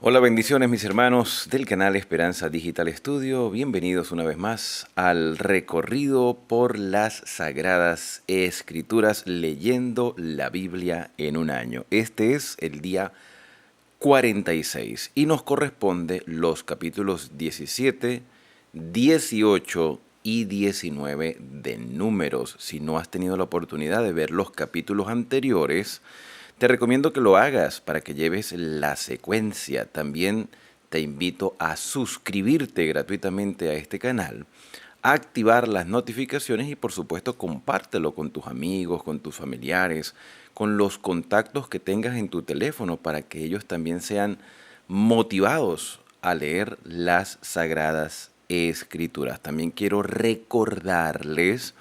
Hola, bendiciones mis hermanos del canal Esperanza Digital Estudio. Bienvenidos una vez más al recorrido por las Sagradas Escrituras leyendo la Biblia en un año. Este es el día 46 y nos corresponde los capítulos 17, 18 y 19 de Números. Si no has tenido la oportunidad de ver los capítulos anteriores, te recomiendo que lo hagas para que lleves la secuencia. También te invito a suscribirte gratuitamente a este canal, a activar las notificaciones y por supuesto compártelo con tus amigos, con tus familiares, con los contactos que tengas en tu teléfono para que ellos también sean motivados a leer las Sagradas Escrituras. También quiero recordarles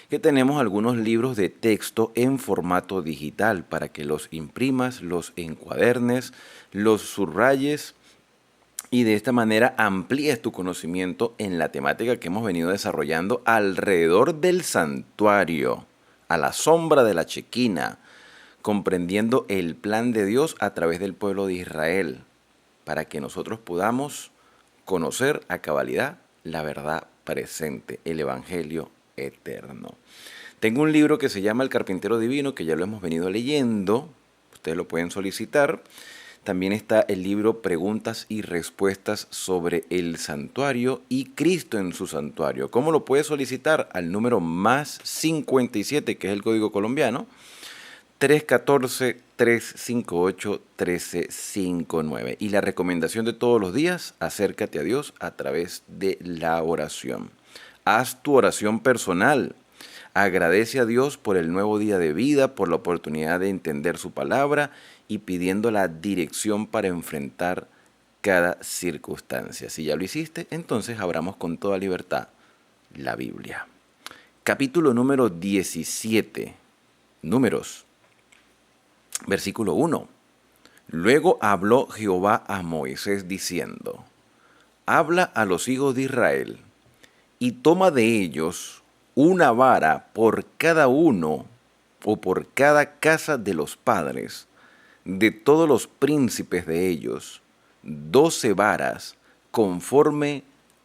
que tenemos algunos libros de texto en formato digital para que los imprimas, los encuadernes, los subrayes y de esta manera amplíes tu conocimiento en la temática que hemos venido desarrollando alrededor del santuario, a la sombra de la Chequina, comprendiendo el plan de Dios a través del pueblo de Israel, para que nosotros podamos conocer a cabalidad la verdad presente, el Evangelio eterno. Tengo un libro que se llama El Carpintero Divino, que ya lo hemos venido leyendo, ustedes lo pueden solicitar. También está el libro Preguntas y Respuestas sobre el Santuario y Cristo en su Santuario. ¿Cómo lo puedes solicitar? Al número más 57, que es el código colombiano, 314-358-1359. Y la recomendación de todos los días, acércate a Dios a través de la oración. Haz tu oración personal. Agradece a Dios por el nuevo día de vida, por la oportunidad de entender su palabra y pidiendo la dirección para enfrentar cada circunstancia. Si ya lo hiciste, entonces abramos con toda libertad la Biblia. Capítulo número 17. Números. Versículo 1. Luego habló Jehová a Moisés diciendo: Habla a los hijos de Israel y toma de ellos una vara por cada uno o por cada casa de los padres, de todos los príncipes de ellos, 12 varas conforme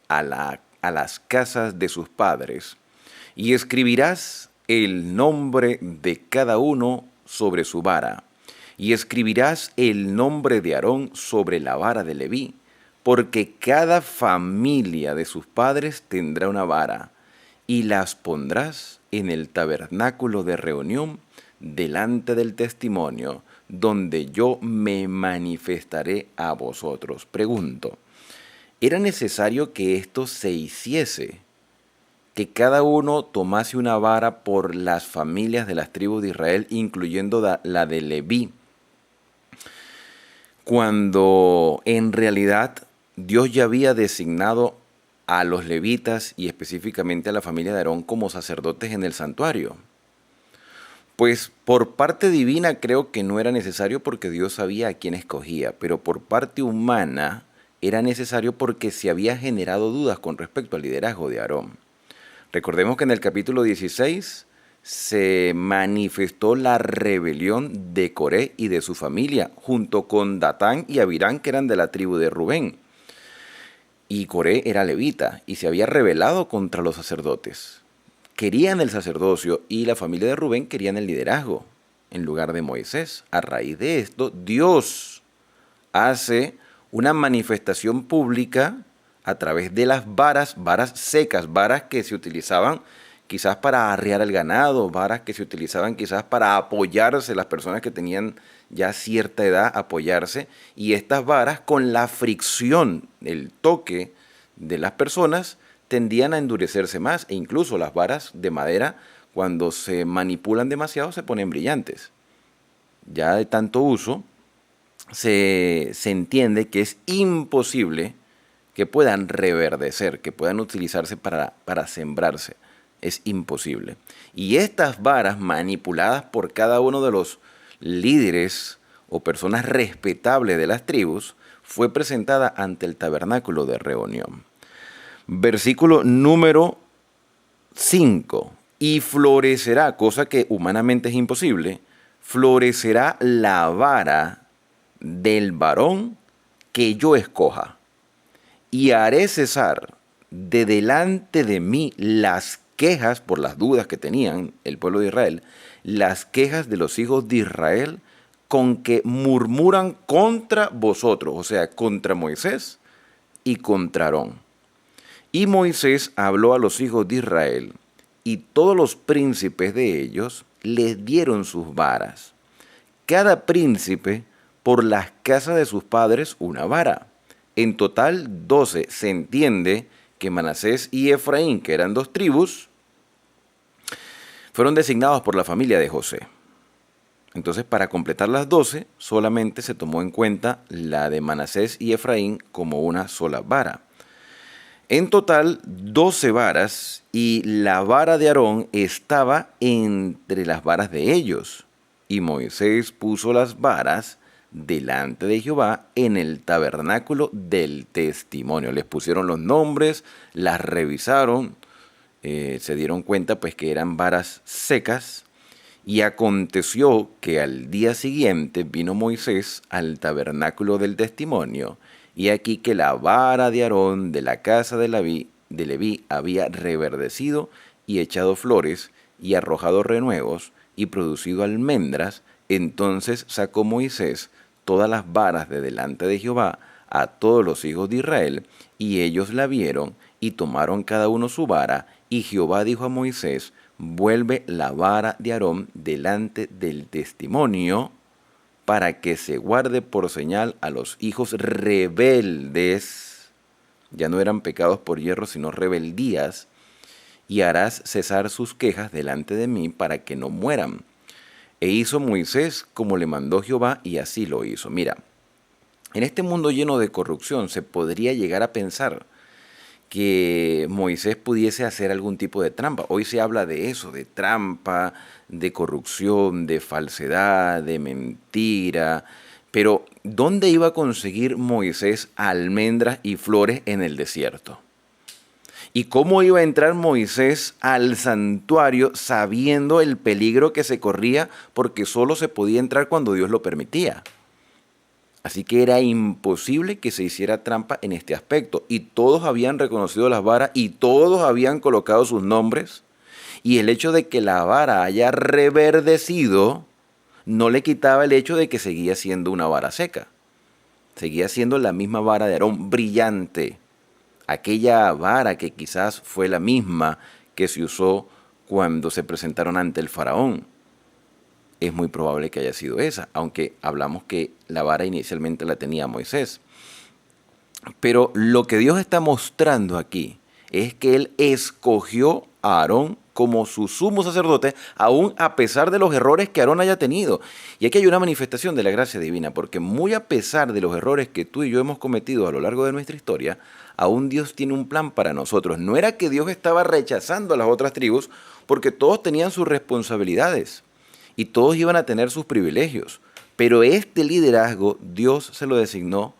a las casas de sus padres, y escribirás el nombre de cada uno sobre su vara, y escribirás el nombre de Aarón sobre la vara de Leví, porque cada familia de sus padres tendrá una vara, y las pondrás en el tabernáculo de reunión delante del testimonio, donde yo me manifestaré a vosotros. Pregunto, ¿era necesario que esto se hiciese? Que cada uno tomase una vara por las familias de las tribus de Israel, incluyendo la de Leví, cuando en realidad Dios ya había designado a los levitas y específicamente a la familia de Aarón como sacerdotes en el santuario? Pues por parte divina creo que no era necesario porque Dios sabía a quién escogía, pero por parte humana era necesario porque se había generado dudas con respecto al liderazgo de Aarón. Recordemos que en el capítulo 16 se manifestó la rebelión de Coré y de su familia, junto con Datán y Abirán, que eran de la tribu de Rubén. Y Coré era levita y se había rebelado contra los sacerdotes. Querían el sacerdocio y la familia de Rubén querían el liderazgo en lugar de Moisés. A raíz de esto, Dios hace una manifestación pública a través de las varas secas, varas que se utilizaban quizás para arrear el ganado, varas que se utilizaban quizás para apoyarse, las personas que tenían ya cierta edad, apoyarse, y estas varas con la fricción, el toque de las personas, tendían a endurecerse más, e incluso las varas de madera, cuando se manipulan demasiado, se ponen brillantes. Ya de tanto uso, se entiende que es imposible que puedan reverdecer, que puedan utilizarse para sembrarse. Es imposible. Y estas varas manipuladas por cada uno de los líderes o personas respetables de las tribus fue presentada ante el tabernáculo de reunión. Versículo número 5. Y florecerá, cosa que humanamente es imposible, florecerá la vara del varón que yo escoja, y haré cesar de delante de mí las quejas por las dudas que tenían el pueblo de Israel, las quejas de los hijos de Israel con que murmuran contra vosotros, o sea, contra Moisés y contra Aarón. Y Moisés habló a los hijos de Israel, y todos los príncipes de ellos les dieron sus varas, cada príncipe por las casas de sus padres una vara. En total 12. Se entiende que Manasés y Efraín, que eran 2 tribus, fueron designados por la familia de José. Entonces, para completar las 12, solamente se tomó en cuenta la de Manasés y Efraín como una sola vara. En total, 12 varas, y la vara de Aarón estaba entre las varas de ellos. Y Moisés puso las varas delante de Jehová en el tabernáculo del testimonio. Les pusieron los nombres, las revisaron, se dieron cuenta pues que eran varas secas. Y aconteció que al día siguiente vino Moisés al tabernáculo del testimonio, y aquí que la vara de Aarón de la casa de Leví había reverdecido y echado flores y arrojado renuevos y producido almendras. Entonces sacó Moisés todas las varas de delante de Jehová a todos los hijos de Israel, y ellos la vieron y tomaron cada uno su vara, y Jehová dijo a Moisés: vuelve la vara de Aarón delante del testimonio, para que se guarde por señal a los hijos rebeldes. Ya no eran pecados por hierro, sino rebeldías. Y harás cesar sus quejas delante de mí, para que no mueran. E hizo Moisés como le mandó Jehová, y así lo hizo. Mira, en este mundo lleno de corrupción se podría llegar a pensar que Moisés pudiese hacer algún tipo de trampa. Hoy se habla de eso, de trampa, de corrupción, de falsedad, de mentira. Pero, ¿dónde iba a conseguir Moisés almendras y flores en el desierto? ¿Y cómo iba a entrar Moisés al santuario sabiendo el peligro que se corría, porque solo se podía entrar cuando Dios lo permitía? Así que era imposible que se hiciera trampa en este aspecto. Y todos habían reconocido las varas y todos habían colocado sus nombres. Y el hecho de que la vara haya reverdecido no le quitaba el hecho de que seguía siendo una vara seca. Seguía siendo la misma vara de Aarón, brillante. Aquella vara que quizás fue la misma que se usó cuando se presentaron ante el faraón. Es muy probable que haya sido esa, aunque hablamos que la vara inicialmente la tenía Moisés. Pero lo que Dios está mostrando aquí es que Él escogió a Aarón como su sumo sacerdote, aún a pesar de los errores que Aarón haya tenido. Y aquí hay una manifestación de la gracia divina, porque muy a pesar de los errores que tú y yo hemos cometido a lo largo de nuestra historia, aún Dios tiene un plan para nosotros. No era que Dios estaba rechazando a las otras tribus, porque todos tenían sus responsabilidades y todos iban a tener sus privilegios. Pero este liderazgo Dios se lo designó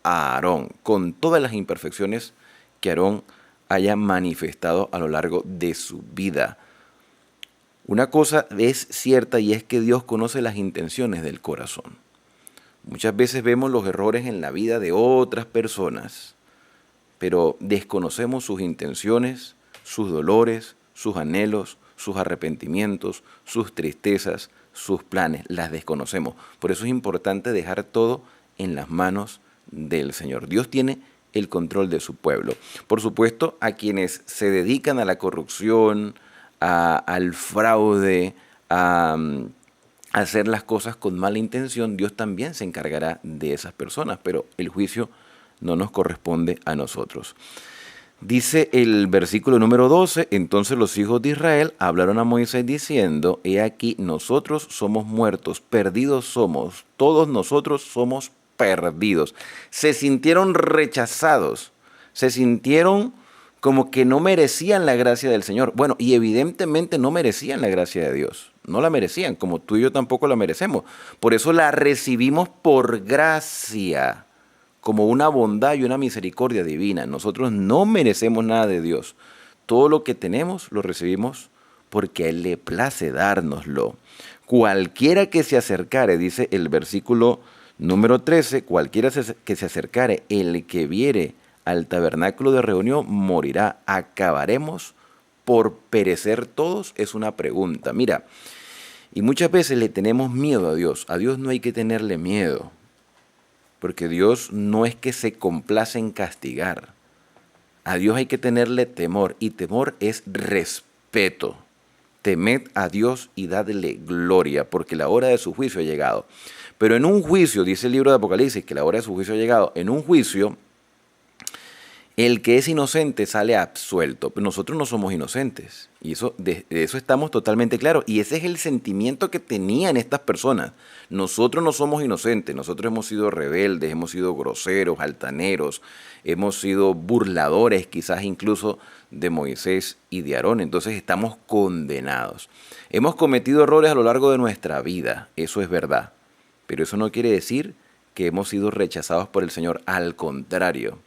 a Aarón, con todas las imperfecciones que Aarón haya manifestado a lo largo de su vida. Una cosa es cierta, y es que Dios conoce las intenciones del corazón. Muchas veces vemos los errores en la vida de otras personas, pero desconocemos sus intenciones, sus dolores, sus anhelos, sus arrepentimientos, sus tristezas, sus planes. Las desconocemos. Por eso es importante dejar todo en las manos del Señor. Dios tiene el control de su pueblo. Por supuesto, a quienes se dedican a la corrupción, al fraude, a hacer las cosas con mala intención, Dios también se encargará de esas personas, pero el juicio no nos corresponde a nosotros. Dice el versículo número 12, entonces los hijos de Israel hablaron a Moisés diciendo: he aquí, nosotros somos muertos, perdidos somos, todos nosotros somos perdidos. Se sintieron rechazados, se sintieron como que no merecían la gracia del Señor. Bueno, y evidentemente no merecían la gracia de Dios, no la merecían, como tú y yo tampoco la merecemos. Por eso la recibimos por gracia, como una bondad y una misericordia divina. Nosotros no merecemos nada de Dios. Todo lo que tenemos lo recibimos porque a Él le place dárnoslo. Cualquiera que se acercare, dice el versículo Número 13, cualquiera que se acercare, el que viere al tabernáculo de reunión, morirá. ¿Acabaremos por perecer todos? Es una pregunta. Mira, y muchas veces le tenemos miedo a Dios. A Dios no hay que tenerle miedo, porque Dios no es que se complace en castigar. A Dios hay que tenerle temor, y temor es respeto. Temed a Dios y dadle gloria, porque la hora de su juicio ha llegado. Pero en un juicio, dice el libro de Apocalipsis, que la hora de su juicio ha llegado. En un juicio, el que es inocente sale absuelto. Pero nosotros no somos inocentes. Y de eso estamos totalmente claros. Y ese es el sentimiento que tenían estas personas. Nosotros no somos inocentes. Nosotros hemos sido rebeldes, hemos sido groseros, altaneros, hemos sido burladores, quizás incluso de Moisés y de Aarón. Entonces estamos condenados. Hemos cometido errores a lo largo de nuestra vida. Eso es verdad. Pero eso no quiere decir que hemos sido rechazados por el Señor. Al contrario.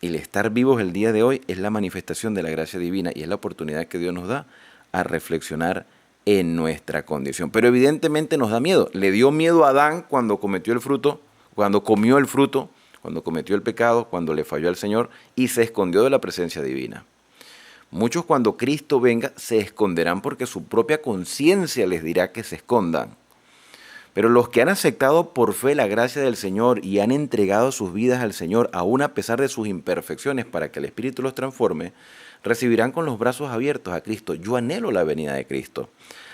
El estar vivos el día de hoy es la manifestación de la gracia divina y es la oportunidad que Dios nos da a reflexionar en nuestra condición. Pero evidentemente nos da miedo. Le dio miedo a Adán cuando cometió el fruto, cuando comió el fruto, cuando cometió el pecado, cuando le falló al Señor y se escondió de la presencia divina. Muchos cuando Cristo venga se esconderán porque su propia conciencia les dirá que se escondan. Pero los que han aceptado por fe la gracia del Señor y han entregado sus vidas al Señor, aún a pesar de sus imperfecciones, para que el Espíritu los transforme, recibirán con los brazos abiertos a Cristo. Yo anhelo la venida de Cristo.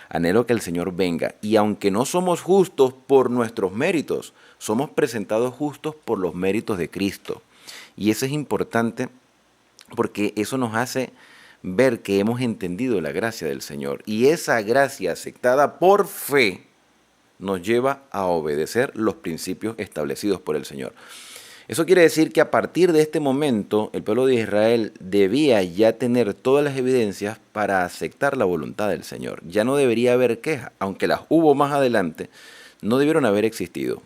Anhelo que el Señor venga. Y aunque no somos justos por nuestros méritos, somos presentados justos por los méritos de Cristo. Y eso es importante porque eso nos hace ver que hemos entendido la gracia del Señor. Y esa gracia aceptada por fe nos lleva a obedecer los principios establecidos por el Señor. Eso quiere decir que a partir de este momento el pueblo de Israel debía ya tener todas las evidencias para aceptar la voluntad del Señor. Ya no debería haber quejas, aunque las hubo más adelante, no debieron haber existido.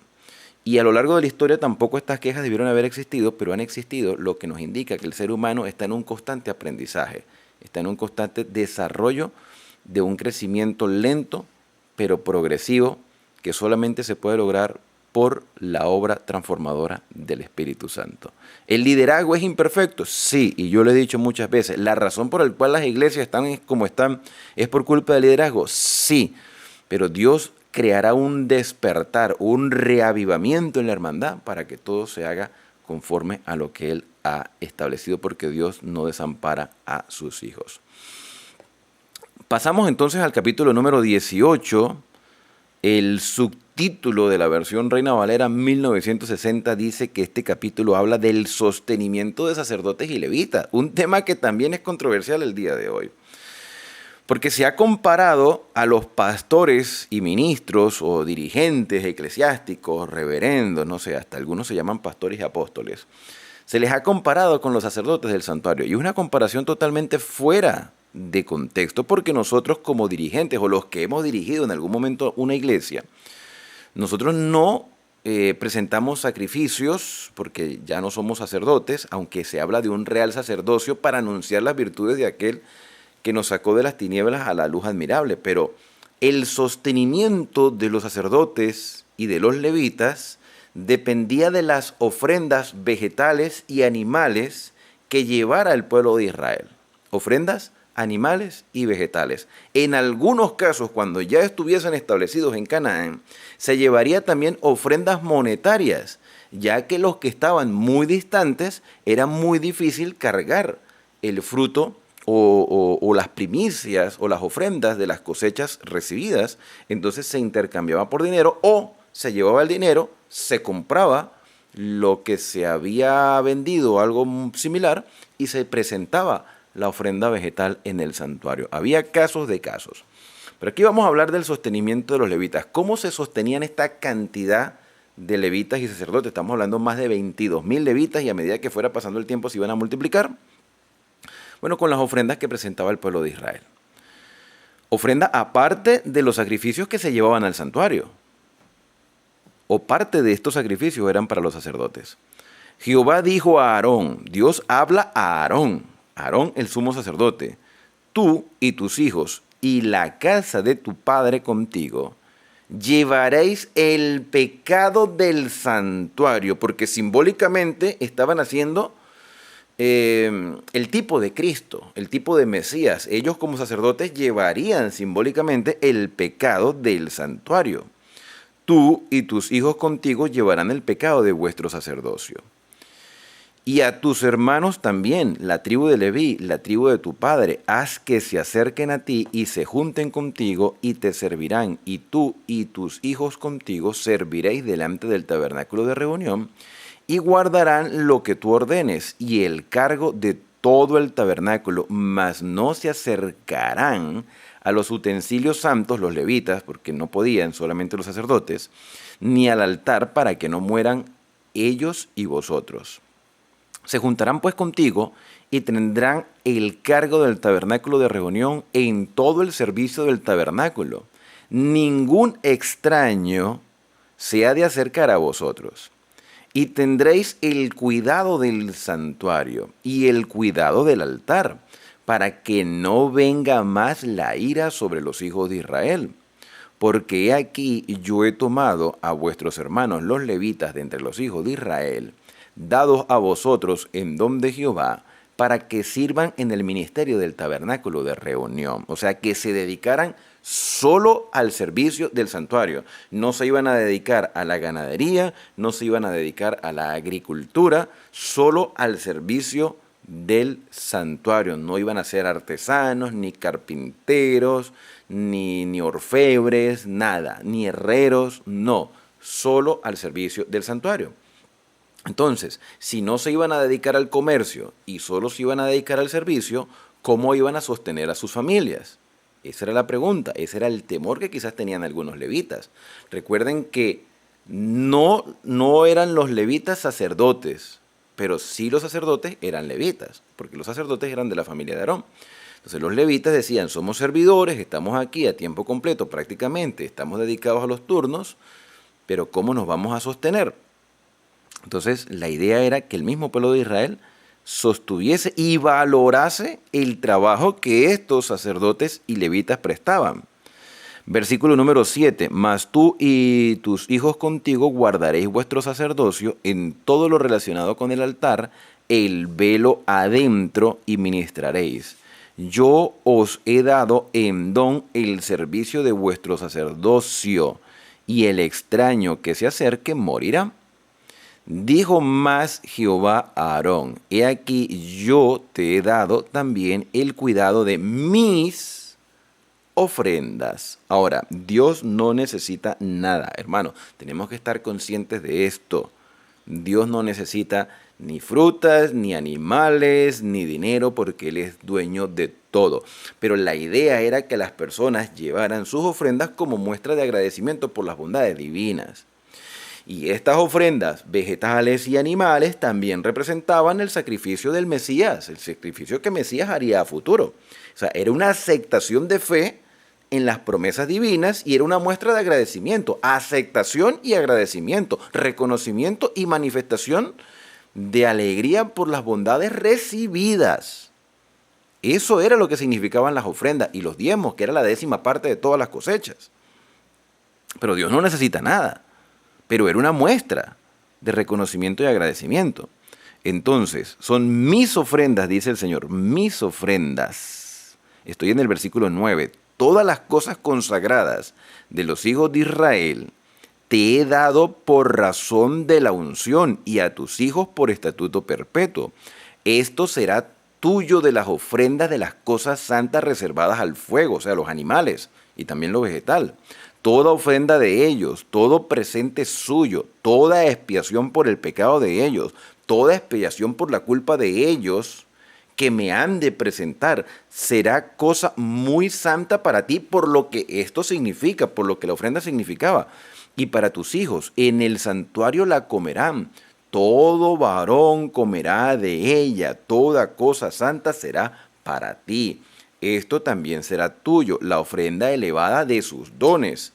Y a lo largo de la historia tampoco estas quejas debieron haber existido, pero han existido, lo que nos indica que el ser humano está en un constante aprendizaje, está en un constante desarrollo de un crecimiento lento, pero progresivo, que solamente se puede lograr por la obra transformadora del Espíritu Santo. ¿El liderazgo es imperfecto? Sí, y yo lo he dicho muchas veces. ¿La razón por la cual las iglesias están como están es por culpa del liderazgo? Sí, pero Dios creará un despertar, un reavivamiento en la hermandad para que todo se haga conforme a lo que Él ha establecido, porque Dios no desampara a sus hijos. Pasamos entonces al capítulo número 18. El subtítulo de la versión Reina Valera 1960 dice que este capítulo habla del sostenimiento de sacerdotes y levitas, un tema que también es controversial el día de hoy. Porque se ha comparado a los pastores y ministros o dirigentes eclesiásticos, reverendos, no sé, hasta algunos se llaman pastores y apóstoles. Se les ha comparado con los sacerdotes del santuario y es una comparación totalmente fuera de contexto, porque nosotros como dirigentes o los que hemos dirigido en algún momento una iglesia, nosotros no presentamos sacrificios porque ya no somos sacerdotes, aunque se habla de un real sacerdocio para anunciar las virtudes de aquel que nos sacó de las tinieblas a la luz admirable. Pero el sostenimiento de los sacerdotes y de los levitas dependía de las ofrendas vegetales y animales que llevara el pueblo de Israel. Ofrendas animales y vegetales. En algunos casos, cuando ya estuviesen establecidos en Canaán, se llevaría también ofrendas monetarias, ya que los que estaban muy distantes era muy difícil cargar el fruto o las primicias o las ofrendas de las cosechas recibidas. Entonces se intercambiaba por dinero o se llevaba el dinero, se compraba lo que se había vendido, algo similar, y se presentaba la ofrenda vegetal en el santuario. Había casos de casos. Pero aquí vamos a hablar del sostenimiento de los levitas. ¿Cómo se sostenían esta cantidad de levitas y sacerdotes? Estamos hablando más de 22,000 levitas y a medida que fuera pasando el tiempo se iban a multiplicar. Bueno, con las ofrendas que presentaba el pueblo de Israel. Ofrenda aparte de los sacrificios que se llevaban al santuario. O parte de estos sacrificios eran para los sacerdotes. Jehová dijo a Aarón, Dios habla a Aarón, el sumo sacerdote, tú y tus hijos y la casa de tu padre contigo, llevaréis el pecado del santuario, porque simbólicamente estaban haciendo el tipo de Cristo, el tipo de Mesías. Ellos como sacerdotes llevarían simbólicamente el pecado del santuario. Tú y tus hijos contigo llevarán el pecado de vuestro sacerdocio. Y a tus hermanos también, la tribu de Leví, la tribu de tu padre, haz que se acerquen a ti y se junten contigo y te servirán. Y tú y tus hijos contigo serviréis delante del tabernáculo de reunión y guardarán lo que tú ordenes y el cargo de todo el tabernáculo, mas no se acercarán a los utensilios santos, los levitas, porque no podían, solamente los sacerdotes, ni al altar para que no mueran ellos y vosotros. Se juntarán pues contigo y tendrán el cargo del tabernáculo de reunión en todo el servicio del tabernáculo. Ningún extraño se ha de acercar a vosotros. Y tendréis el cuidado del santuario y el cuidado del altar, para que no venga más la ira sobre los hijos de Israel. Porque he aquí yo he tomado a vuestros hermanos los levitas de entre los hijos de Israel, dados a vosotros en don de Jehová, para que sirvan en el ministerio del tabernáculo de reunión. O sea, que se dedicaran solo al servicio del santuario. No se iban a dedicar a la ganadería, no se iban a dedicar a la agricultura, solo al servicio del santuario. No iban a ser artesanos, ni carpinteros, ni orfebres, nada, ni herreros, no, solo al servicio del santuario. Entonces, si no se iban a dedicar al comercio y solo se iban a dedicar al servicio, ¿cómo iban a sostener a sus familias? Esa era la pregunta, ese era el temor que quizás tenían algunos levitas. Recuerden que no eran los levitas sacerdotes, pero sí los sacerdotes eran levitas, porque los sacerdotes eran de la familia de Aarón. Entonces los levitas decían, somos servidores, estamos aquí a tiempo completo prácticamente, estamos dedicados a los turnos, pero ¿cómo nos vamos a sostener? Entonces, la idea era que el mismo pueblo de Israel sostuviese y valorase el trabajo que estos sacerdotes y levitas prestaban. Versículo número 7. Mas tú y tus hijos contigo guardaréis vuestro sacerdocio en todo lo relacionado con el altar, el velo adentro y ministraréis. Yo os he dado en don el servicio de vuestro sacerdocio, y el extraño que se acerque morirá. Dijo más Jehová a Aarón, he aquí yo te he dado también el cuidado de mis ofrendas. Ahora, Dios no necesita nada, hermano. Tenemos que estar conscientes de esto. Dios no necesita ni frutas, ni animales, ni dinero, porque Él es dueño de todo. Pero la idea era que las personas llevaran sus ofrendas como muestra de agradecimiento por las bondades divinas. Y estas ofrendas vegetales y animales también representaban el sacrificio del Mesías, el sacrificio que Mesías haría a futuro. O sea, era una aceptación de fe en las promesas divinas y era una muestra de agradecimiento, aceptación y agradecimiento, reconocimiento y manifestación de alegría por las bondades recibidas. Eso era lo que significaban las ofrendas y los diezmos, que era la 10ª parte de todas las cosechas. Pero Dios no necesita nada. Pero era una muestra de reconocimiento y agradecimiento. Entonces, son mis ofrendas, dice el Señor, mis ofrendas. Estoy en el versículo 9. Todas las cosas consagradas de los hijos de Israel te he dado por razón de la unción y a tus hijos por estatuto perpetuo. Esto será tuyo de las ofrendas de las cosas santas reservadas al fuego, o sea, los animales y también lo vegetal. Toda ofrenda de ellos, todo presente suyo, toda expiación por el pecado de ellos, toda expiación por la culpa de ellos que me han de presentar, será cosa muy santa para ti por lo que esto significa, por lo que la ofrenda significaba. Y para tus hijos, en el santuario la comerán. Todo varón comerá de ella, toda cosa santa será para ti. Esto también será tuyo, la ofrenda elevada de sus dones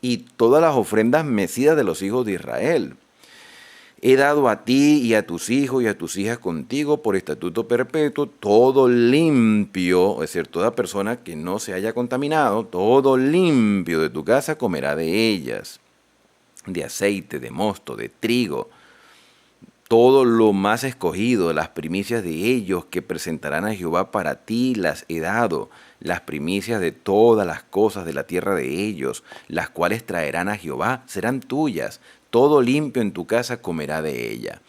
y todas las ofrendas mecidas de los hijos de Israel. he dado a ti y a tus hijos y a tus hijas contigo por estatuto perpetuo, todo limpio, es decir, toda persona que no se haya contaminado, todo limpio de tu casa comerá de ellas, de aceite, de mosto, de trigo, todo lo más escogido, las primicias de ellos que presentarán a Jehová para ti, las he dado, las primicias de todas las cosas de la tierra de ellos, las cuales traerán a Jehová, serán tuyas, todo limpio en tu casa comerá de ella.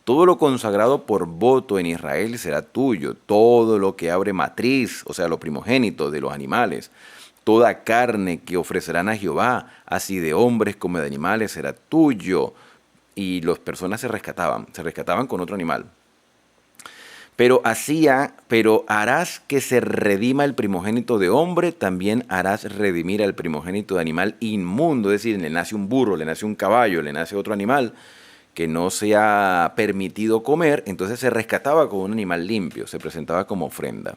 Todo lo consagrado por voto en Israel será tuyo, todo lo que abre matriz, o sea, lo primogénito de los animales, toda carne que ofrecerán a Jehová, así de hombres como de animales, será tuyo. Y las personas se rescataban con otro animal. Pero harás que se redima el primogénito de hombre, también harás redimir al primogénito de animal inmundo, es decir, le nace un burro, le nace un caballo, le nace otro animal que no se ha permitido comer, entonces se rescataba con un animal limpio, se presentaba como ofrenda.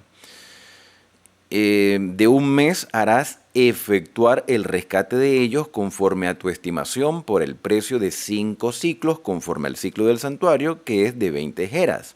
De un mes harás efectuar el rescate de ellos conforme a tu estimación por el precio de 5 ciclos, conforme al ciclo del santuario, que es de 20 jeras.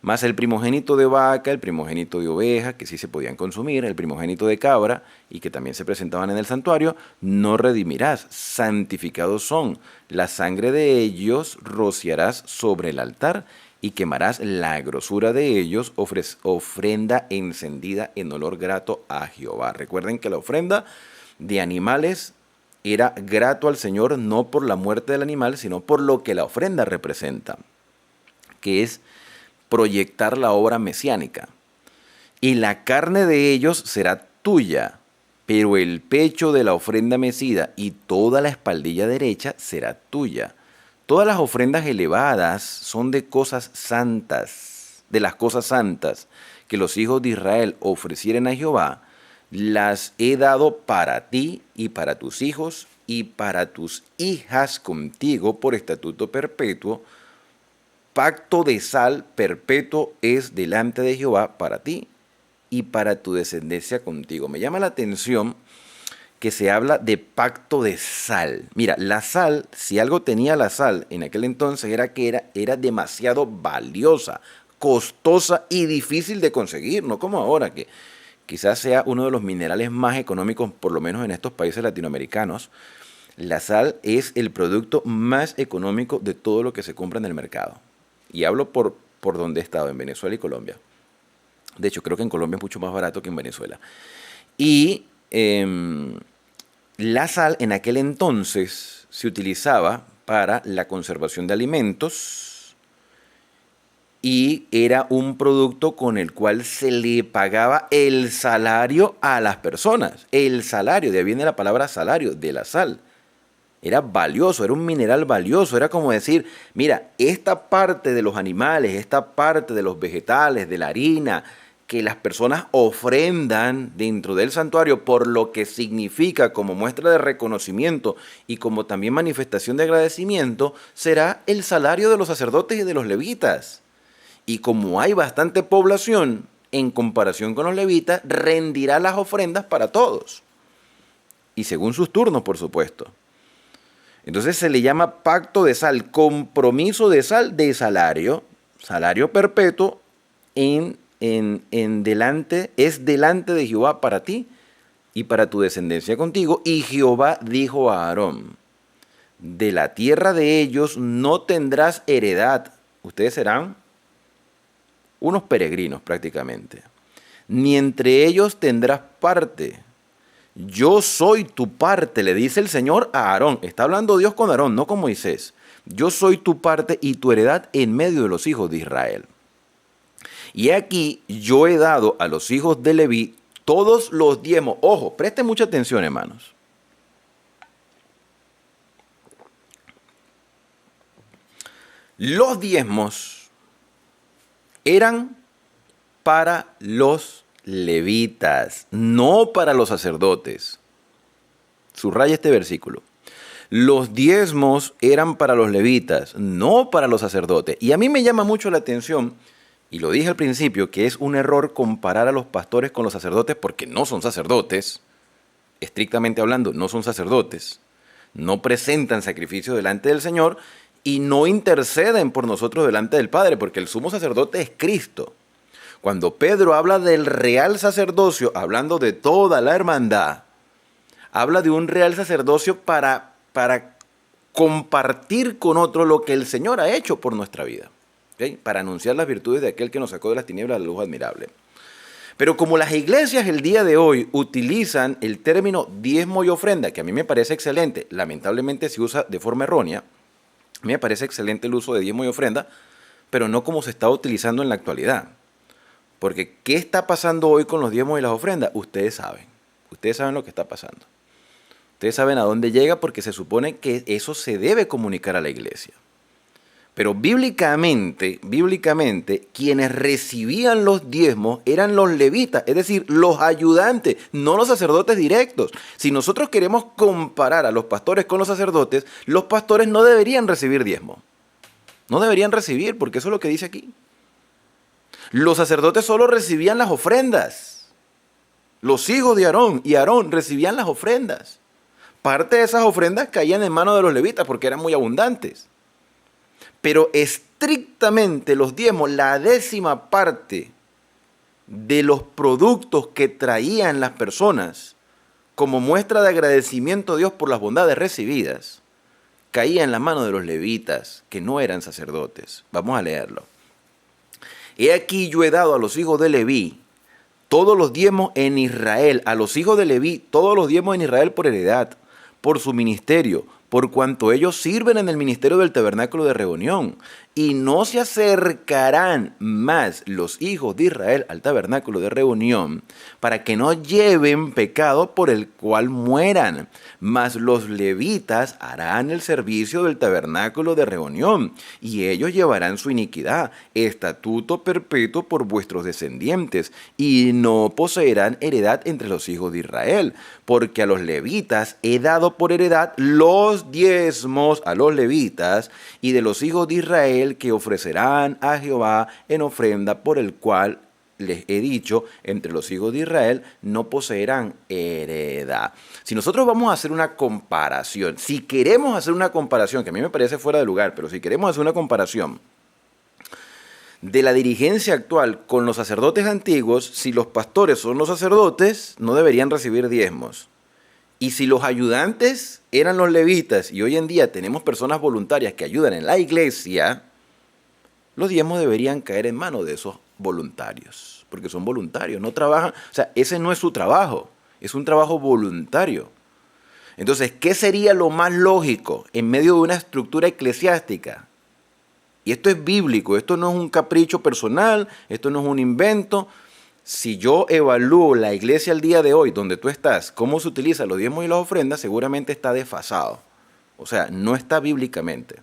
Más el primogénito de vaca, el primogénito de oveja, que sí se podían consumir, el primogénito de cabra, y que también se presentaban en el santuario, no redimirás, santificados son. La sangre de ellos rociarás sobre el altar, y quemarás la grosura de ellos, ofrenda encendida en olor grato a Jehová. Recuerden que la ofrenda de animales era grato al Señor no por la muerte del animal, sino por lo que la ofrenda representa, que es proyectar la obra mesiánica. Y la carne de ellos será tuya, pero el pecho de la ofrenda mecida y toda la espaldilla derecha será tuya. Todas las ofrendas elevadas son de cosas santas, de las cosas santas que los hijos de Israel ofrecieren a Jehová, las he dado para ti y para tus hijos y para tus hijas contigo por estatuto perpetuo. Pacto de sal perpetuo es delante de Jehová para ti y para tu descendencia contigo. Me llama la atención que se habla de pacto de sal. Mira, la sal, si algo tenía la sal en aquel entonces era que era demasiado valiosa, costosa y difícil de conseguir, no como ahora, que quizás sea uno de los minerales más económicos, por lo menos en estos países latinoamericanos. La sal es el producto más económico de todo lo que se compra en el mercado. Y hablo por donde he estado, en Venezuela y Colombia. De hecho, creo que en Colombia es mucho más barato que en Venezuela. Y la sal en aquel entonces se utilizaba para la conservación de alimentos y era un producto con el cual se le pagaba el salario a las personas. El salario, de ahí viene la palabra salario, de la sal. Era valioso, era un mineral valioso, era como decir, mira, esta parte de los animales, esta parte de los vegetales, de la harina, que las personas ofrendan dentro del santuario por lo que significa como muestra de reconocimiento y como también manifestación de agradecimiento, será el salario de los sacerdotes y de los levitas. Y como hay bastante población en comparación con los levitas, rendirá las ofrendas para todos. Y según sus turnos, por supuesto. Entonces se le llama pacto de sal, compromiso de sal de salario, salario perpetuo es delante de Jehová para ti y para tu descendencia contigo. Y Jehová dijo a Aarón, de la tierra de ellos no tendrás heredad. Ustedes serán unos peregrinos prácticamente. Ni entre ellos tendrás parte. Yo soy tu parte, le dice el Señor a Aarón. Está hablando Dios con Aarón, no con Moisés. Yo soy tu parte y tu heredad en medio de los hijos de Israel. Y aquí yo he dado a los hijos de Leví todos los diezmos. Ojo, presten mucha atención, hermanos. Los diezmos eran para los levitas, no para los sacerdotes. Subraya este versículo. Los diezmos eran para los levitas, no para los sacerdotes. Y a mí me llama mucho la atención, y lo dije al principio, que es un error comparar a los pastores con los sacerdotes porque no son sacerdotes. Estrictamente hablando, no son sacerdotes. No presentan sacrificio delante del Señor y no interceden por nosotros delante del Padre, porque el sumo sacerdote es Cristo. Cuando Pedro habla del real sacerdocio, hablando de toda la hermandad, habla de un real sacerdocio para compartir con otro lo que el Señor ha hecho por nuestra vida, ¿okay? Para anunciar las virtudes de aquel que nos sacó de las tinieblas a la luz admirable. Pero como las iglesias el día de hoy utilizan el término diezmo y ofrenda, que a mí me parece excelente, lamentablemente se usa de forma errónea, a mí me parece excelente el uso de diezmo y ofrenda, pero no como se está utilizando en la actualidad. Porque ¿qué está pasando hoy con los diezmos y las ofrendas? Ustedes saben lo que está pasando. Ustedes saben a dónde llega porque se supone que eso se debe comunicar a la iglesia. Pero bíblicamente, quienes recibían los diezmos eran los levitas, es decir, los ayudantes, no los sacerdotes directos. Si nosotros queremos comparar a los pastores con los sacerdotes, los pastores no deberían recibir diezmo. No deberían recibir, porque eso es lo que dice aquí. Los sacerdotes solo recibían las ofrendas. Los hijos de Aarón y Aarón recibían las ofrendas. Parte de esas ofrendas caían en manos de los levitas porque eran muy abundantes. Pero estrictamente los diezmos, la 10ª parte de los productos que traían las personas como muestra de agradecimiento a Dios por las bondades recibidas, caía en las manos de los levitas, que no eran sacerdotes. Vamos a leerlo. He aquí yo he dado a los hijos de Leví todos los diezmos en Israel, a los hijos de Leví todos los diezmos en Israel por heredad, por su ministerio, por cuanto ellos sirven en el ministerio del tabernáculo de reunión, y no se acercarán más los hijos de Israel al tabernáculo de reunión, para que no lleven pecado por el cual mueran, mas los levitas harán el servicio del tabernáculo de reunión, y ellos llevarán su iniquidad, estatuto perpetuo por vuestros descendientes, y no poseerán heredad entre los hijos de Israel, porque a los levitas he dado por heredad los diezmos a los levitas, y de los hijos de Israel que ofrecerán a Jehová en ofrenda, por el cual les he dicho, entre los hijos de Israel no poseerán heredad. Si nosotros vamos a hacer una comparación, si queremos hacer una comparación, que a mí me parece fuera de lugar, pero si queremos hacer una comparación de la dirigencia actual con los sacerdotes antiguos, si los pastores son los sacerdotes, no deberían recibir diezmos. Y si los ayudantes eran los levitas y hoy en día tenemos personas voluntarias que ayudan en la iglesia, los diezmos deberían caer en manos de esos voluntarios, porque son voluntarios, no trabajan, o sea, ese no es su trabajo, es un trabajo voluntario. Entonces, ¿qué sería lo más lógico en medio de una estructura eclesiástica? Y esto es bíblico, esto no es un capricho personal, esto no es un invento. Si yo evalúo la iglesia al día de hoy, donde tú estás, cómo se utilizan los diezmos y las ofrendas, seguramente está desfasado. O sea, no está bíblicamente.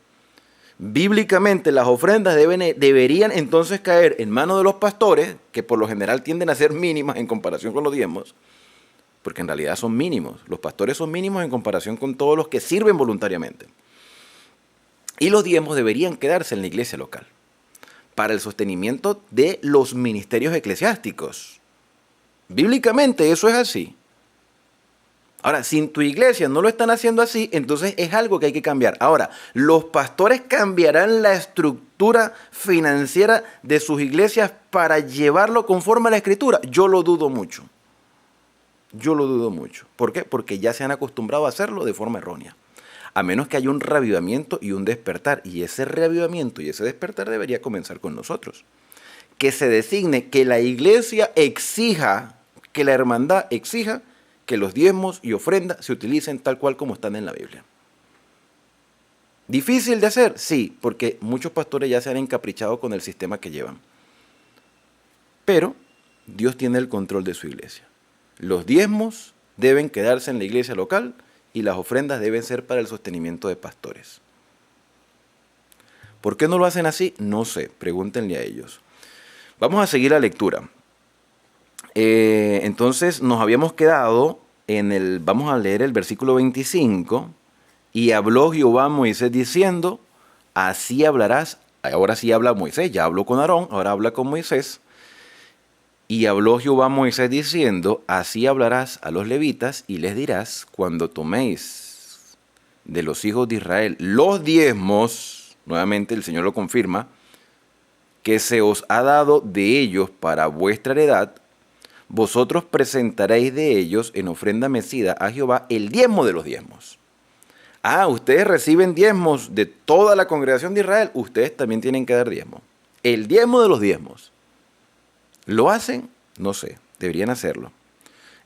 Bíblicamente las ofrendas deberían entonces caer en manos de los pastores, que por lo general tienden a ser mínimas en comparación con los diezmos, porque en realidad son mínimos. Los pastores son mínimos en comparación con todos los que sirven voluntariamente. Y los diezmos deberían quedarse en la iglesia local, para el sostenimiento de los ministerios eclesiásticos. Bíblicamente eso es así. Ahora, si en tu iglesia no lo están haciendo así, entonces es algo que hay que cambiar. Ahora, ¿los pastores cambiarán la estructura financiera de sus iglesias para llevarlo conforme a la Escritura? Yo lo dudo mucho. Yo lo dudo mucho. ¿Por qué? Porque ya se han acostumbrado a hacerlo de forma errónea. A menos que haya un reavivamiento y un despertar. Y ese reavivamiento y ese despertar debería comenzar con nosotros. Que se designe, que la iglesia exija, que la hermandad exija que los diezmos y ofrendas se utilicen tal cual como están en la Biblia. ¿Difícil de hacer? Sí, porque muchos pastores ya se han encaprichado con el sistema que llevan. Pero Dios tiene el control de su iglesia. Los diezmos deben quedarse en la iglesia local y las ofrendas deben ser para el sostenimiento de pastores. ¿Por qué no lo hacen así? No sé, pregúntenle a ellos. Vamos a seguir la lectura. Entonces nos habíamos quedado vamos a leer el versículo 25, y habló Jehová a Moisés diciendo, así hablarás, ahora sí habla Moisés, ya habló con Aarón, ahora habla con Moisés, y habló Jehová a Moisés diciendo, así hablarás a los levitas y les dirás, cuando toméis de los hijos de Israel los diezmos, nuevamente el Señor lo confirma, que se os ha dado de ellos para vuestra heredad, vosotros presentaréis de ellos en ofrenda mecida a Jehová el diezmo de los diezmos. Ah, ustedes reciben diezmos de toda la congregación de Israel, ustedes también tienen que dar diezmo. El diezmo de los diezmos. ¿Lo hacen? No sé, deberían hacerlo.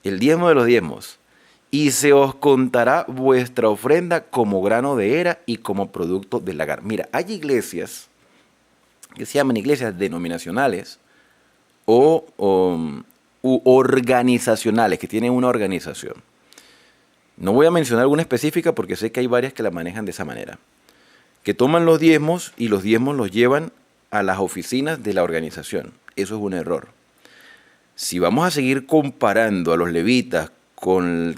El diezmo de los diezmos. Y se os contará vuestra ofrenda como grano de era y como producto del lagar. Mira, hay iglesias que se llaman iglesias denominacionales u organizacionales, que tienen una organización. No voy a mencionar alguna específica porque sé que hay varias que la manejan de esa manera. Que toman los diezmos y los diezmos los llevan a las oficinas de la organización. Eso es un error. Si vamos a seguir comparando a los levitas con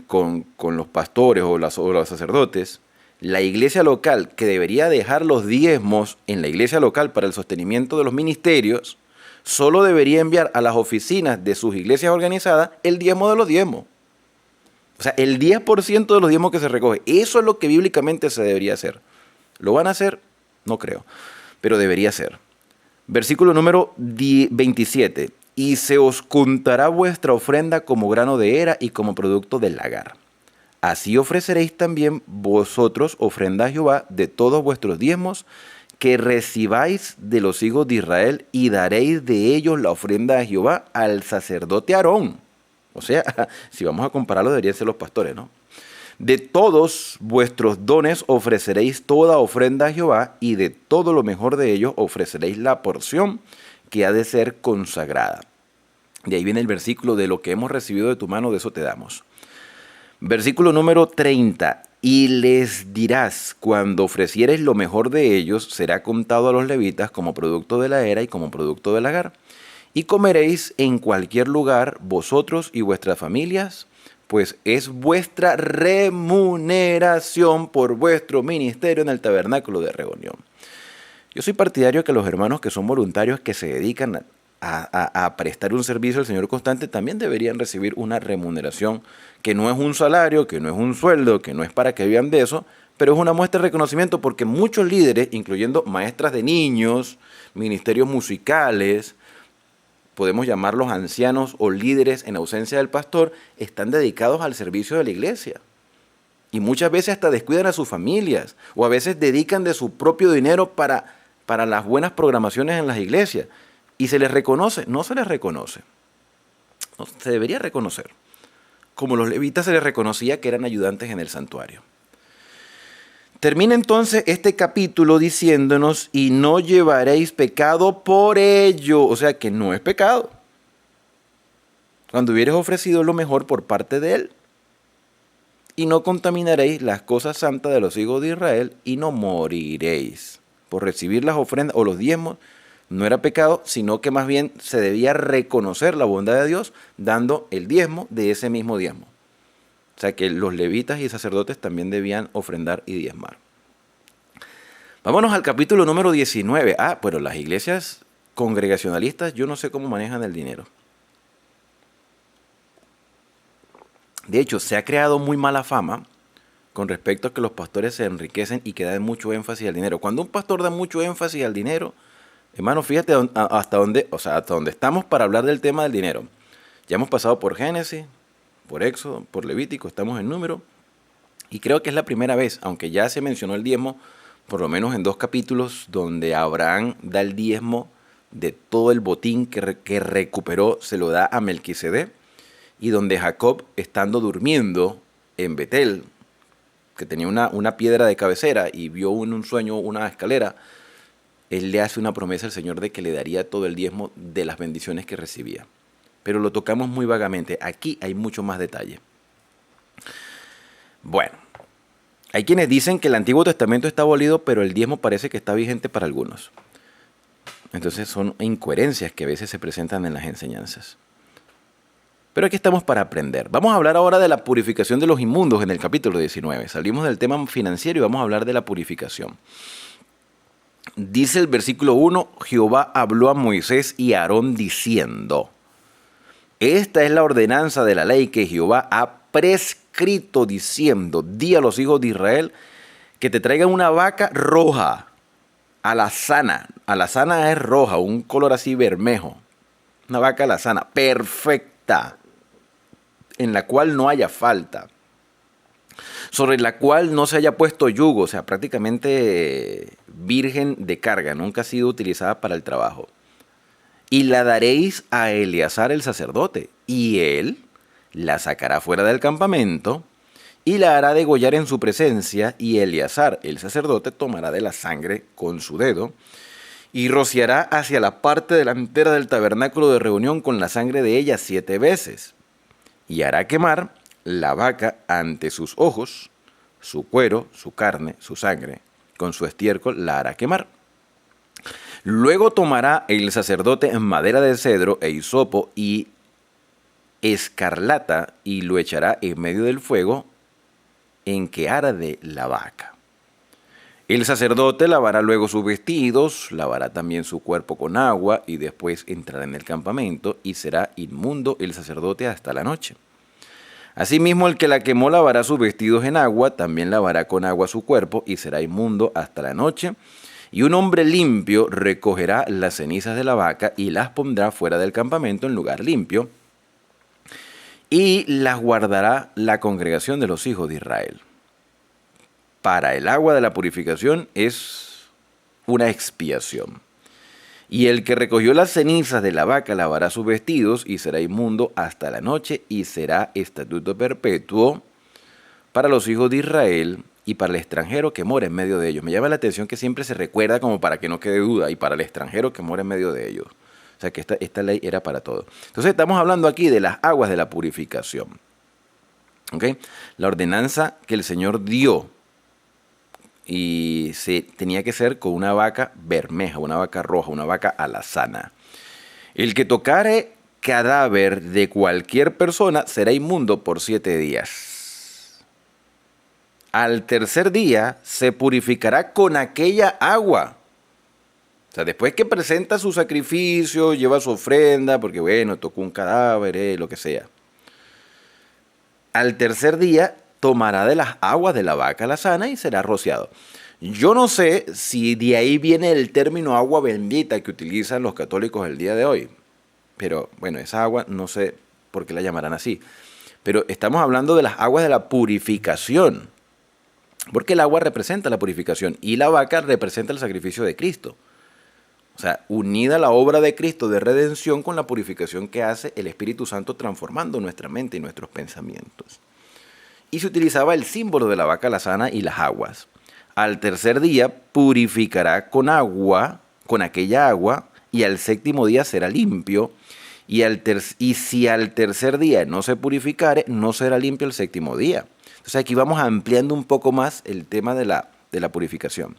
los pastores o los sacerdotes, la iglesia local que debería dejar los diezmos en la iglesia local para el sostenimiento de los ministerios, solo debería enviar a las oficinas de sus iglesias organizadas el diezmo de los diezmos. O sea, el 10% de los diezmos que se recoge. Eso es lo que bíblicamente se debería hacer. ¿Lo van a hacer? No creo, pero debería ser. Versículo número 27. Y se os contará vuestra ofrenda como grano de era y como producto del lagar. Así ofreceréis también vosotros ofrenda a Jehová de todos vuestros diezmos que recibáis de los hijos de Israel y daréis de ellos la ofrenda a Jehová al sacerdote Aarón. O sea, si vamos a compararlo, deberían ser los pastores, ¿no? De todos vuestros dones ofreceréis toda ofrenda a Jehová y de todo lo mejor de ellos ofreceréis la porción que ha de ser consagrada. De ahí viene el versículo: de lo que hemos recibido de tu mano, de eso te damos. Versículo número 30. Y les dirás, cuando ofreciereis lo mejor de ellos, será contado a los levitas como producto de la era y como producto del lagar. Y comeréis en cualquier lugar vosotros y vuestras familias, pues es vuestra remuneración por vuestro ministerio en el tabernáculo de reunión. Yo soy partidario de que los hermanos que son voluntarios, que se dedican a prestar un servicio al Señor constante, también deberían recibir una remuneración que no es un salario, que no es un sueldo, que no es para que vivan de eso, pero es una muestra de reconocimiento porque muchos líderes, incluyendo maestras de niños, ministerios musicales, podemos llamarlos ancianos o líderes en ausencia del pastor, están dedicados al servicio de la iglesia. Y muchas veces hasta descuidan a sus familias o a veces dedican de su propio dinero para las buenas programaciones en las iglesias. ¿Y se les reconoce? No se les reconoce. No, se debería reconocer. Como los levitas se les reconocía que eran ayudantes en el santuario. Termina entonces este capítulo diciéndonos: y no llevaréis pecado por ello. O sea que no es pecado. Cuando hubieres ofrecido lo mejor por parte de él. Y no contaminaréis las cosas santas de los hijos de Israel y no moriréis. Por recibir las ofrendas o los diezmos no era pecado, sino que más bien se debía reconocer la bondad de Dios dando el diezmo de ese mismo diezmo. O sea que los levitas y sacerdotes también debían ofrendar y diezmar. Vámonos al capítulo número 19. Pero las iglesias congregacionalistas, yo no sé cómo manejan el dinero. De hecho, se ha creado muy mala fama con respecto a que los pastores se enriquecen y que dan mucho énfasis al dinero. Cuando un pastor da mucho énfasis al dinero, hermano, fíjate hasta dónde estamos para hablar del tema del dinero. Ya hemos pasado por Génesis, por Éxodo, por Levítico, estamos en Número. Y creo que es la primera vez, aunque ya se mencionó el diezmo, por lo menos en 2 capítulos, donde Abraham da el diezmo de todo el botín que recuperó, se lo da a Melquisedec. Y donde Jacob, estando durmiendo en Betel, que tenía una piedra de cabecera y vio en un sueño una escalera, él le hace una promesa al Señor de que le daría todo el diezmo de las bendiciones que recibía. Pero lo tocamos muy vagamente. Aquí hay mucho más detalle. Bueno, hay quienes dicen que el Antiguo Testamento está abolido, pero el diezmo parece que está vigente para algunos. Entonces son incoherencias que a veces se presentan en las enseñanzas. Pero aquí estamos para aprender. Vamos a hablar ahora de la purificación de los inmundos en el capítulo 19. Salimos del tema financiero y vamos a hablar de la purificación. Dice el versículo 1, Jehová habló a Moisés y a Aarón diciendo: esta es la ordenanza de la ley que Jehová ha prescrito diciendo: di a los hijos de Israel que te traigan una vaca roja alazana. Alazana es roja, un color así bermejo. Una vaca alazana, perfecta, en la cual no haya falta, sobre la cual no se haya puesto yugo, o sea, prácticamente virgen de carga, nunca ha sido utilizada para el trabajo. Y la daréis a Eleazar el sacerdote, y él la sacará fuera del campamento y la hará degollar en su presencia, y Eleazar el sacerdote tomará de la sangre con su dedo y rociará hacia la parte delantera del tabernáculo de reunión con la sangre de ella 7 veces, y hará quemar la vaca ante sus ojos, su cuero, su carne, su sangre, con su estiércol la hará quemar. Luego tomará el sacerdote madera de cedro e hisopo y escarlata y lo echará en medio del fuego en que arde la vaca. El sacerdote lavará luego sus vestidos, lavará también su cuerpo con agua y después entrará en el campamento y será inmundo el sacerdote hasta la noche. Asimismo, el que la quemó lavará sus vestidos en agua, también lavará con agua su cuerpo y será inmundo hasta la noche. Y un hombre limpio recogerá las cenizas de la vaca y las pondrá fuera del campamento en lugar limpio, y las guardará la congregación de los hijos de Israel. Para el agua de la purificación es una expiación. Y el que recogió las cenizas de la vaca lavará sus vestidos y será inmundo hasta la noche, y será estatuto perpetuo para los hijos de Israel y para el extranjero que mora en medio de ellos. Me llama la atención que siempre se recuerda como para que no quede duda, y para el extranjero que mora en medio de ellos. O sea que esta ley era para todo. Entonces estamos hablando aquí de las aguas de la purificación. ¿Okay? La ordenanza que el Señor dio, y tenía que ser con una vaca bermeja, una vaca roja, una vaca alazana. El que tocare cadáver de cualquier persona será inmundo por 7 días. Al tercer día se purificará con aquella agua. O sea, después que presenta su sacrificio, lleva su ofrenda, porque bueno, tocó un cadáver, lo que sea. Al tercer día tomará de las aguas de la vaca alazana y será rociado. Yo no sé si de ahí viene el término agua bendita que utilizan los católicos el día de hoy. Pero bueno, esa agua no sé por qué la llamarán así. Pero estamos hablando de las aguas de la purificación. Porque el agua representa la purificación y la vaca representa el sacrificio de Cristo. O sea, unida la obra de Cristo de redención con la purificación que hace el Espíritu Santo transformando nuestra mente y nuestros pensamientos. Y se utilizaba el símbolo de la vaca alazana y las aguas. Al tercer día purificará con agua, con aquella agua, y al séptimo día será limpio. Y si al tercer día no se purificare, no será limpio el séptimo día. Entonces aquí vamos ampliando un poco más el tema de la purificación.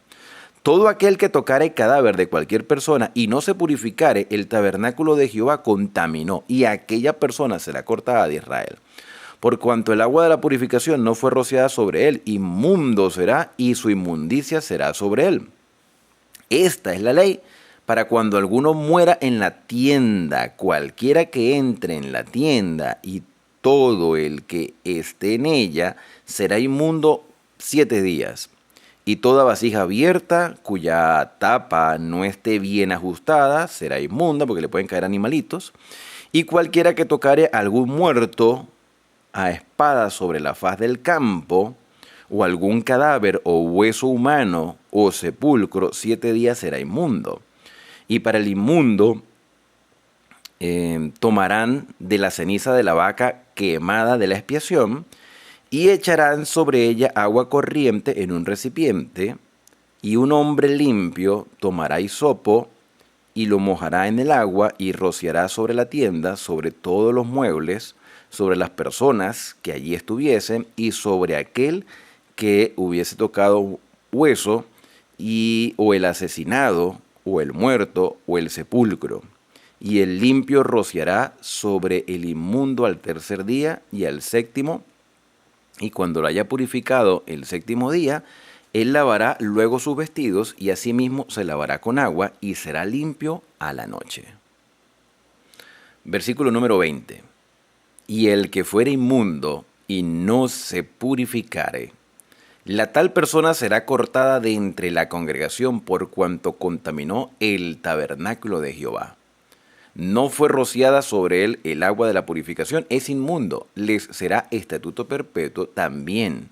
Todo aquel que tocare cadáver de cualquier persona y no se purificare, el tabernáculo de Jehová contaminó, y aquella persona será cortada de Israel. Por cuanto el agua de la purificación no fue rociada sobre él, inmundo será, y su inmundicia será sobre él. Esta es la ley para cuando alguno muera en la tienda, cualquiera que entre en la tienda, y todo el que esté en ella será inmundo 7 días. Y toda vasija abierta, cuya tapa no esté bien ajustada, será inmunda, porque le pueden caer animalitos. Y cualquiera que tocare a algún muerto a espada sobre la faz del campo, o algún cadáver o hueso humano o sepulcro, 7 días será inmundo. Y para el inmundo tomarán de la ceniza de la vaca quemada de la expiación, y echarán sobre ella agua corriente en un recipiente, y un hombre limpio tomará hisopo y lo mojará en el agua y rociará sobre la tienda, sobre todos los muebles, sobre las personas que allí estuviesen y sobre aquel que hubiese tocado hueso, o el asesinado, o el muerto, o el sepulcro. Y el limpio rociará sobre el inmundo al tercer día y al séptimo, y cuando lo haya purificado el séptimo día, él lavará luego sus vestidos, y asimismo se lavará con agua, y será limpio a la noche. Versículo número 20. Y el que fuere inmundo y no se purificare, La tal persona será cortada de entre la congregación por cuanto contaminó el tabernáculo de Jehová. No fue rociada sobre él el agua de la purificación, es inmundo, les será estatuto perpetuo también.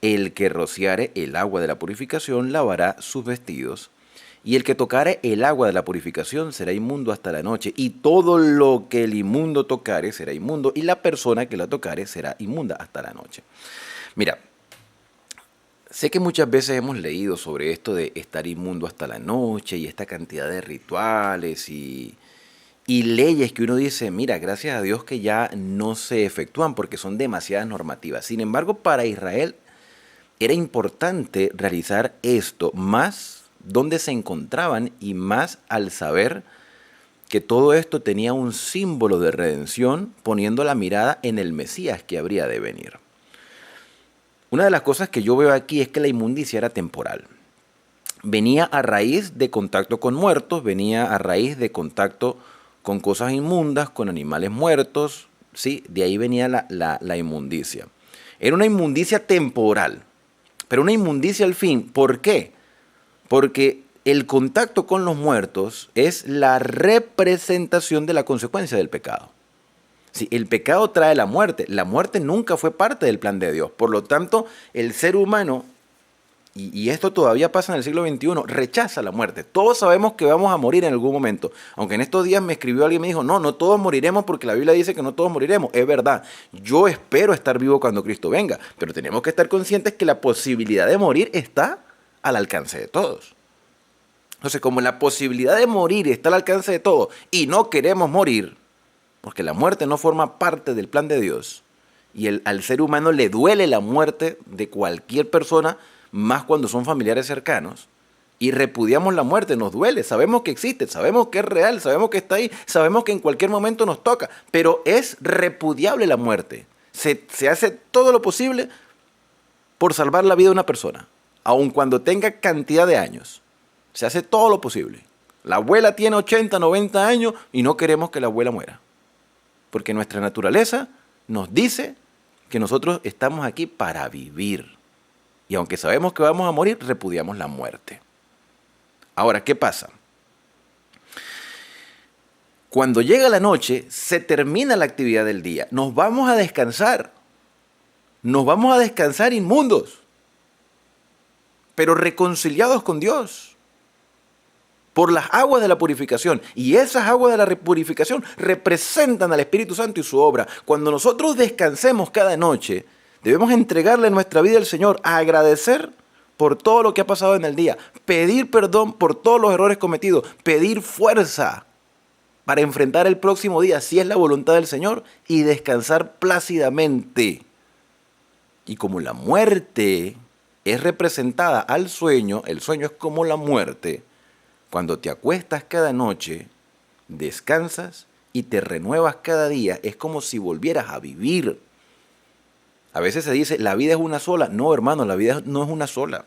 El que rociare el agua de la purificación lavará sus vestidos, y el que tocare el agua de la purificación será inmundo hasta la noche, y todo lo que el inmundo tocare será inmundo, y la persona que la tocare será inmunda hasta la noche. Mira, sé que muchas veces hemos leído sobre esto de estar inmundo hasta la noche y esta cantidad de rituales y leyes que uno dice, mira, gracias a Dios que ya no se efectúan porque son demasiadas normativas. Sin embargo, para Israel era importante realizar esto, más donde se encontraban y más al saber que todo esto tenía un símbolo de redención, poniendo la mirada en el Mesías que habría de venir. Una de las cosas que yo veo aquí es que la inmundicia era temporal. Venía a raíz de contacto con muertos, venía a raíz de contacto con cosas inmundas, con animales muertos, ¿sí? De ahí venía la inmundicia. Era una inmundicia temporal, pero una inmundicia al fin. ¿Por qué? Porque el contacto con los muertos es la representación de la consecuencia del pecado. Sí, el pecado trae la muerte nunca fue parte del plan de Dios. Por lo tanto, el ser humano, y esto todavía pasa en el siglo XXI, rechaza la muerte. Todos sabemos que vamos a morir en algún momento. Aunque en estos días me escribió alguien y me dijo, no todos moriremos porque la Biblia dice que no todos moriremos. Es verdad, yo espero estar vivo cuando Cristo venga, pero tenemos que estar conscientes que la posibilidad de morir está al alcance de todos. Entonces, como la posibilidad de morir está al alcance de todos y no queremos morir, porque la muerte no forma parte del plan de Dios, y al ser humano le duele la muerte de cualquier persona, más cuando son familiares cercanos, y repudiamos la muerte, nos duele, sabemos que existe, sabemos que es real, sabemos que está ahí, sabemos que en cualquier momento nos toca, pero es repudiable la muerte. Se hace todo lo posible por salvar la vida de una persona, aun cuando tenga cantidad de años. Se hace todo lo posible. La abuela tiene 80, 90 años y no queremos que la abuela muera. Porque nuestra naturaleza nos dice que nosotros estamos aquí para vivir. Y aunque sabemos que vamos a morir, repudiamos la muerte. Ahora, ¿qué pasa? Cuando llega la noche, se termina la actividad del día. Nos vamos a descansar. Nos vamos a descansar inmundos, pero reconciliados con Dios por las aguas de la purificación. Y esas aguas de la purificación representan al Espíritu Santo y su obra. Cuando nosotros descansemos cada noche, debemos entregarle nuestra vida al Señor, a agradecer por todo lo que ha pasado en el día, pedir perdón por todos los errores cometidos, pedir fuerza para enfrentar el próximo día, si es la voluntad del Señor, y descansar plácidamente. Y como la muerte es representada al sueño, el sueño es como la muerte. Cuando te acuestas cada noche, descansas y te renuevas cada día, es como si volvieras a vivir. A veces se dice, la vida es una sola. No, hermano, la vida no es una sola.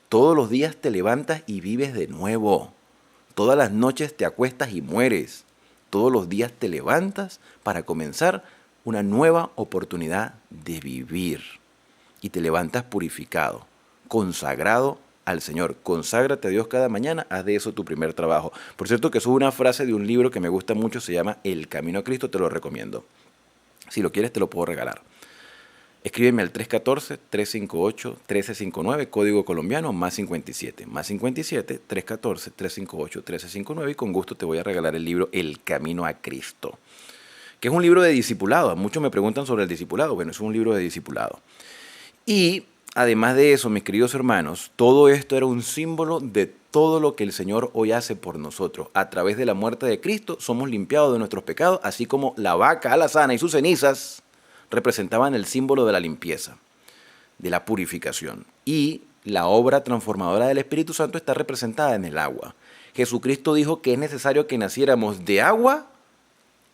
Todos los días te levantas y vives de nuevo. Todas las noches te acuestas y mueres. Todos los días te levantas para comenzar una nueva oportunidad de vivir. Y te levantas purificado, consagrado al Señor. Conságrate a Dios cada mañana, haz de eso tu primer trabajo. Por cierto que eso es una frase de un libro que me gusta mucho, se llama El Camino a Cristo, te lo recomiendo. Si lo quieres te lo puedo regalar. Escríbeme al 314-358-1359, código colombiano, más 57, 314-358-1359, y con gusto te voy a regalar el libro El Camino a Cristo, que es un libro de discipulado. Muchos me preguntan sobre el discipulado. Bueno, es un libro de discipulado. Y además de eso, mis queridos hermanos, todo esto era un símbolo de todo lo que el Señor hoy hace por nosotros. A través de la muerte de Cristo somos limpiados de nuestros pecados, así como la vaca alazana y sus cenizas representaban el símbolo de la limpieza, de la purificación. Y la obra transformadora del Espíritu Santo está representada en el agua. Jesucristo dijo que es necesario que naciéramos de agua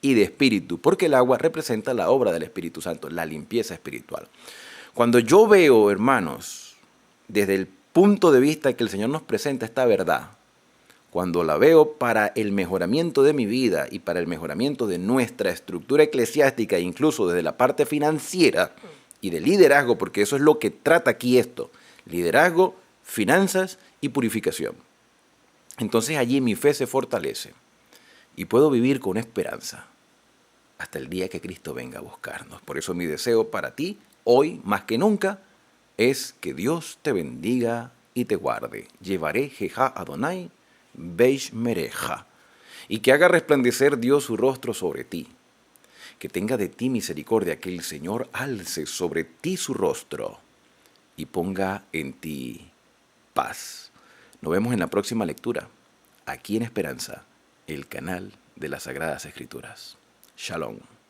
y de espíritu, porque el agua representa la obra del Espíritu Santo, la limpieza espiritual. Cuando yo veo, hermanos, desde el punto de vista que el Señor nos presenta esta verdad, cuando la veo para el mejoramiento de mi vida y para el mejoramiento de nuestra estructura eclesiástica, incluso desde la parte financiera, y de liderazgo, porque eso es lo que trata aquí esto. Liderazgo, finanzas y purificación. Entonces allí mi fe se fortalece y puedo vivir con esperanza hasta el día que Cristo venga a buscarnos. Por eso mi deseo para ti, hoy más que nunca, es que Dios te bendiga y te guarde. Llevaré Jeja Adonai Beish Mereja. Y que haga resplandecer Dios su rostro sobre ti. Que tenga de ti misericordia, que el Señor alce sobre ti su rostro y ponga en ti paz. Nos vemos en la próxima lectura, aquí en Esperanza, el canal de las Sagradas Escrituras. Shalom.